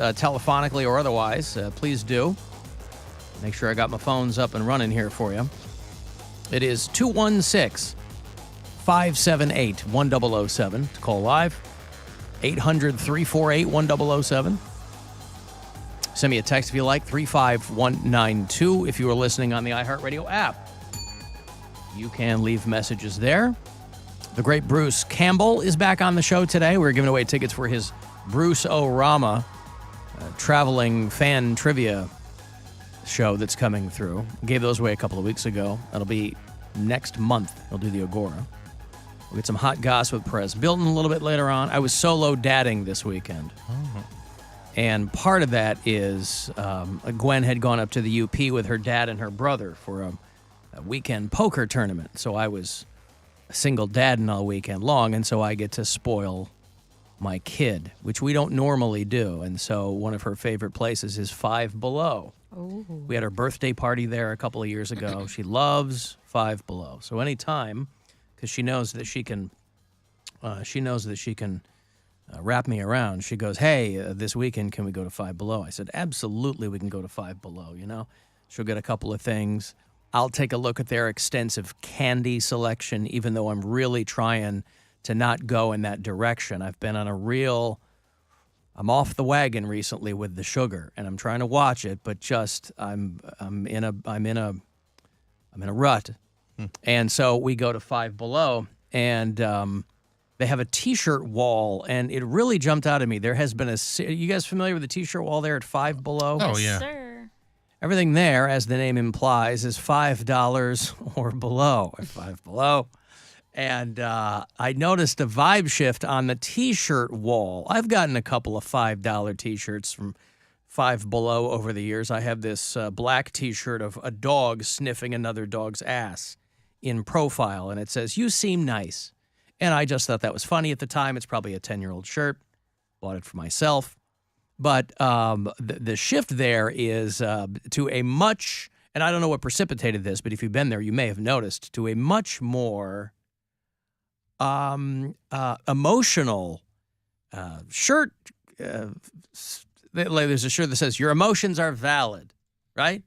telephonically or otherwise, please do. Make sure I got my phones up and running here for you. It is 216-578-1007 to call live. 800-348-1007. Send me a text if you like, 35192. If you are listening on the iHeartRadio app, you can leave messages there. The great Bruce Campbell is back on the show today. We're giving away tickets for his Bruce O-Rama traveling fan trivia show that's coming through. Gave those away a couple of weeks ago. That'll be next month. He'll do the Agora. We'll get some hot gossip with Perez Bilton a little bit later on. I was solo dadding this weekend. Oh. And part of that is Gwen had gone up to the UP with her dad and her brother for a weekend poker tournament. So I was a single dadding all weekend long, and so I get to spoil my kid, which we don't normally do. And so one of her favorite places is Five Below. Ooh. We had her birthday party there a couple of years ago. She loves Five Below. So anytime, because she knows that she can wrap me around. She goes, hey, this weekend, can we go to Five Below? I said, absolutely, we can go to Five Below, you know? She'll get a couple of things. I'll take a look at their extensive candy selection, even though I'm really trying to not go in that direction. I've been on I'm off the wagon recently with the sugar, and I'm trying to watch it, but just I'm in a rut. And so we go to Five Below, and they have a T-shirt wall, and it really jumped out at me. There has been you guys familiar with the T-shirt wall there at Five Below? Oh, yeah. Yes, sir. Everything there, as the name implies, is $5 or below at Five Below. And I noticed a vibe shift on the T-shirt wall. I've gotten a couple of $5 T-shirts from Five Below over the years. I have this black T-shirt of a dog sniffing another dog's ass in profile, and it says, "You seem nice." And I just thought that was funny at the time. It's probably a 10-year-old shirt. Bought it for myself. But the shift there is to a much, and I don't know what precipitated this, but if you've been there, you may have noticed, to a much more emotional shirt. There's a shirt that says, your emotions are valid, right?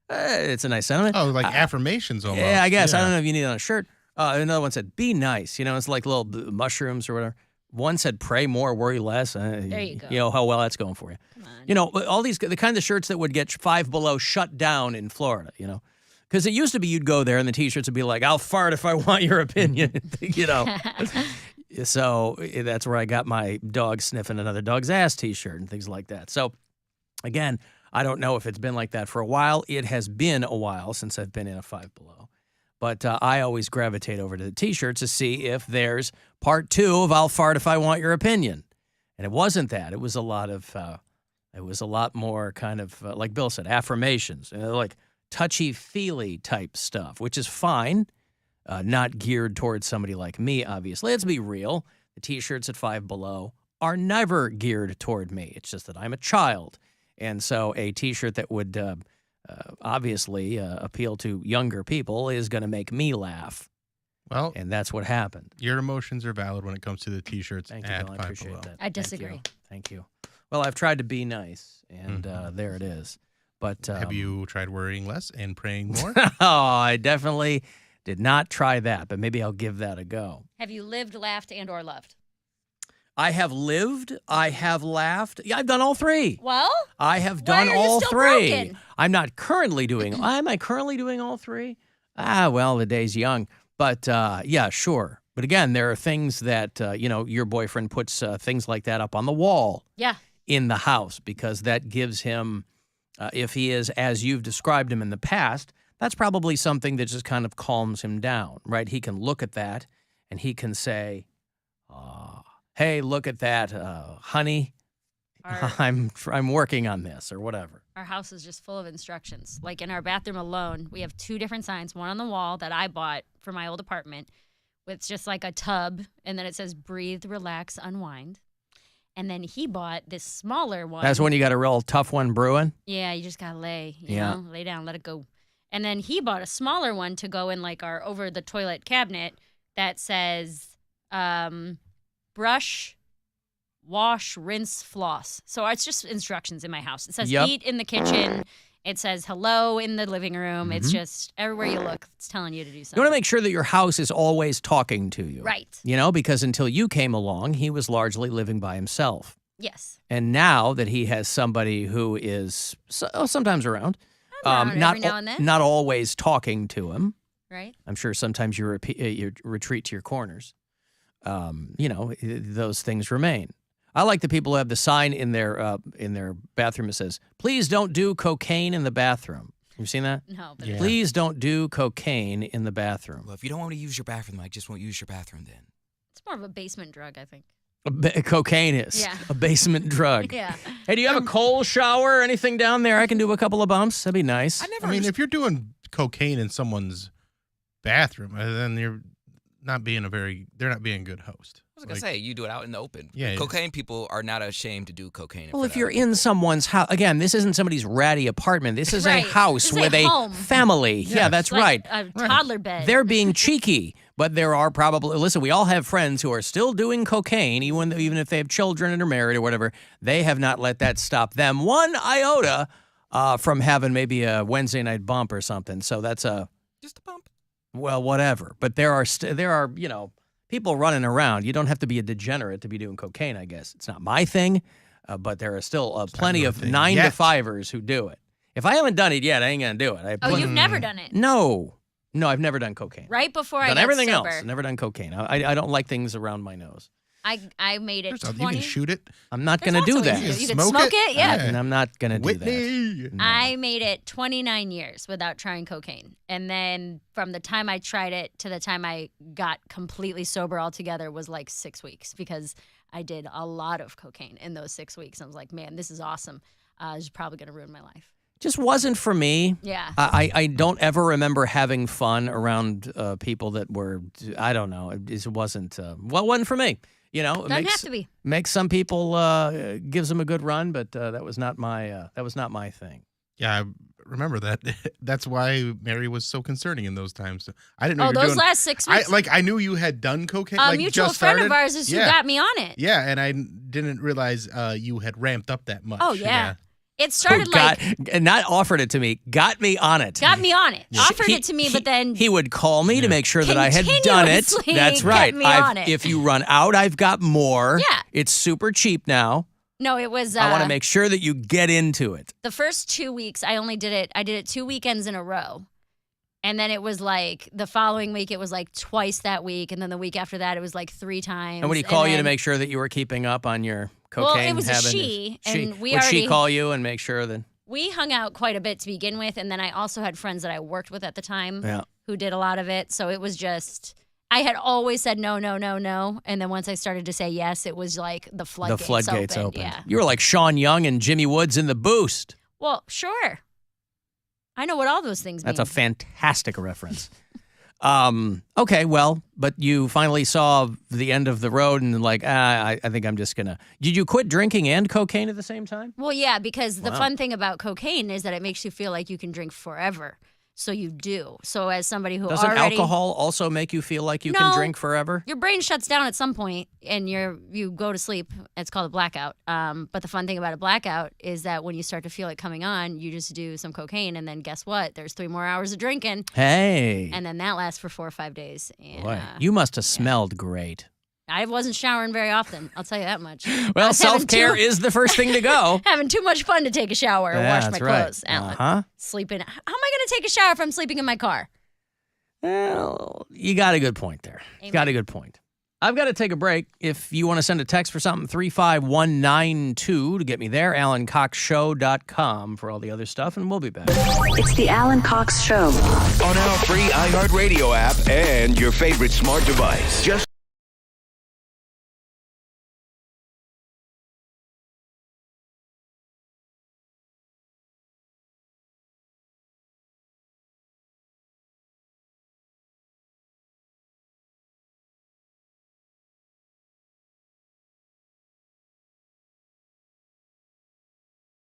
It's a nice sentiment. Oh, like affirmations almost. Yeah, I guess. Yeah. I don't know if you need it on a shirt. Another one said, be nice. You know, it's like little mushrooms or whatever. One said, pray more, worry less. There you go. You know how well that's going for you. Come on. You know, all these, the kind of shirts that would get Five Below shut down in Florida, you know. Because it used to be you'd go there and the T-shirts would be like, I'll fart if I want your opinion, you know. So that's where I got my dog sniffing another dog's ass T-shirt and things like that. So, again, I don't know if it's been like that for a while. It has been a while since I've been in a Five Below. But I always gravitate over to the T-shirts to see if there's part 2 of I'll fart if I want your opinion. And it wasn't that. It was a lot more kind of, like Bill said, affirmations, like touchy-feely type stuff, which is fine. Not geared towards somebody like me, obviously. Let's be real. The T-shirts at Five Below are never geared toward me. It's just that I'm a child. And so a T-shirt that would obviously appeal to younger people is going to make me laugh. Well, and that's what happened. Your emotions are valid when it comes to the T-shirts. Thank you, Bill. I appreciate that. I disagree. Thank you. Well, I've tried to be nice, and there it is. But have you tried worrying less and praying more? Oh, I definitely did not try that, but maybe I'll give that a go. Have you lived, laughed, and or loved? I have lived. I have laughed. Yeah, I've done all three. Well, I have done why are you all still three. broken? I'm not currently doing. Am I currently doing all three? Well, the day's young. But yeah, sure. But again, there are things that your boyfriend puts things like that up on the wall. Yeah. In the house, because that gives him, if he is as you've described him in the past, that's probably something that just kind of calms him down, right? He can look at that and he can say, hey, look at that, honey, I'm working on this or whatever. Our house is just full of instructions. Like in our bathroom alone, we have 2 different signs, one on the wall that I bought for my old apartment with just like a tub, and then it says breathe, relax, unwind. And then he bought this smaller one. That's when you got a real tough one brewing? Yeah, you just got to lay, you know, lay down, let it go. And then he bought a smaller one to go in like our over the toilet cabinet that says brush, wash, rinse, floss. So it's just instructions in my house. It says Yep. eat in the kitchen. It says hello in the living room. It's just everywhere you look, it's telling you to do You something. want to make sure that your house is always talking to you. Right. You know, because until you came along, he was largely living by himself. Yes. And now that he has somebody who is sometimes around, Around not every now and then. not always talking to him. Right. I'm sure sometimes you retreat to your corners. You know, those things remain. I like the people who have the sign in their bathroom that says, "Please don't do cocaine in the bathroom." You've seen that? No, but Yeah. Please don't do cocaine in the bathroom. Well, if you don't want to use your bathroom, I just won't use your bathroom then. it's more of a basement drug, I think. Cocaine is Yeah. a basement drug. Yeah. Hey, do you have a cold shower or anything down there? I can do a couple of bumps. That'd be nice. I mean, if you're doing cocaine in someone's bathroom, then they're not being a good host. I was going to say, you do it out in the open. Yeah. Cocaine people are not ashamed to do cocaine. Well, if you're in someone's house, again, this isn't somebody's ratty apartment. This is Right. a house This is with a a home. family. Yeah, that's It's like right. a toddler bed. They're being cheeky, but there are probably, listen, we all have friends who are still doing cocaine, even if they have children and are married or whatever. They have not let that stop them one iota from having maybe a Wednesday night bump or something. So that's just a bump. well, whatever. But there are, you know, people running around. You don't have to be a degenerate to be doing cocaine, I guess. It's not my thing, but there are still plenty your of thing 9-to-5ers who do it. If I haven't done it yet, I ain't going to do it. Oh, you've never done it. No, I've never done cocaine. Right before I Done got everything sober, else. Never done cocaine. I don't like things around my nose. I made it You 20. can shoot it. I'm not There's going to do lots of that. ways to do it. You can can smoke smoke it? it, yeah. And I'm not going to do that. Whitney. No. I made it 29 years without trying cocaine. And then from the time I tried it to the time I got completely sober altogether was like 6 weeks because I did a lot of cocaine in those 6 weeks. I was like, man, this is awesome. This is probably going to ruin my life. Just wasn't for me. Yeah. I don't ever remember having fun around people that were, I don't know, it wasn't, it wasn't for me. You know, Doesn't have to be. Makes some people, gives them a good run, but that was not my thing. Yeah, I remember that. That's why Mary was so concerning in those times. I didn't know Oh, you were those doing. last 6 weeks? I knew you had done cocaine. A like mutual just friend started. of ours is who Yeah. got me on it. Yeah, and I didn't realize you had ramped up that much. Oh, yeah. It started Not offered it to me, got me on it. got me on it. Yeah. Offered He- it to me, he- but then he would call me to make sure that I had done it. Continuously That's kept right. me on it. If you run out, I've got more. Yeah. It's super cheap now. no, it was. I want to make sure that you get into it. The first 2 weeks, I did it 2 weekends in a row. And then it was like the following week, it was like twice that week. And then the week after that, it was like 3 times. And would he call you to then- make sure that you were keeping up on your cocaine Well, it was a habit? she, and we would she already- call you and make sure that? We hung out quite a bit to begin with. And then I also had friends that I worked with at the time Yeah. who did a lot of it. So it was just, I had always said no, no, no, no. And then once I started to say yes, it was like the floodgates opened. Yeah. You were like Sean Young and Jimmy Woods in The Boost. Well, sure. I know what all those things mean. That's a fantastic reference. Okay, well, but you finally saw the end of the road and like, I think I'm just gonna. Did you quit drinking and cocaine at the same time? Well, yeah, because the Wow. fun thing about cocaine is that it makes you feel like you can drink forever. So you do. So as somebody who Doesn't already alcohol also make you feel like you can No. drink forever? your brain shuts down at some point and you go to sleep. It's called a blackout. But the fun thing about a blackout is that when you start to feel it coming on, you just do some cocaine and then guess what? There's 3 more hours of drinking, Hey, and then that lasts for 4 or 5 days. And boy, you must have smelled great. I wasn't showering very often. I'll tell you that much. I Well, was having self-care is the first thing to go. having too much fun to take a shower or Yeah, wash my that's right. clothes. Alan. Uh-huh. Sleeping. How am I going to take a shower if I'm sleeping in my car? Well, you got a good point there. You Amen. got a good point. I've got to take a break. If you want to send a text for something, 35192 to get me there, AlanCoxShow.com for all the other stuff, and we'll be back. It's the Alan Cox Show. On our free iHeartRadio app and your favorite smart device. Just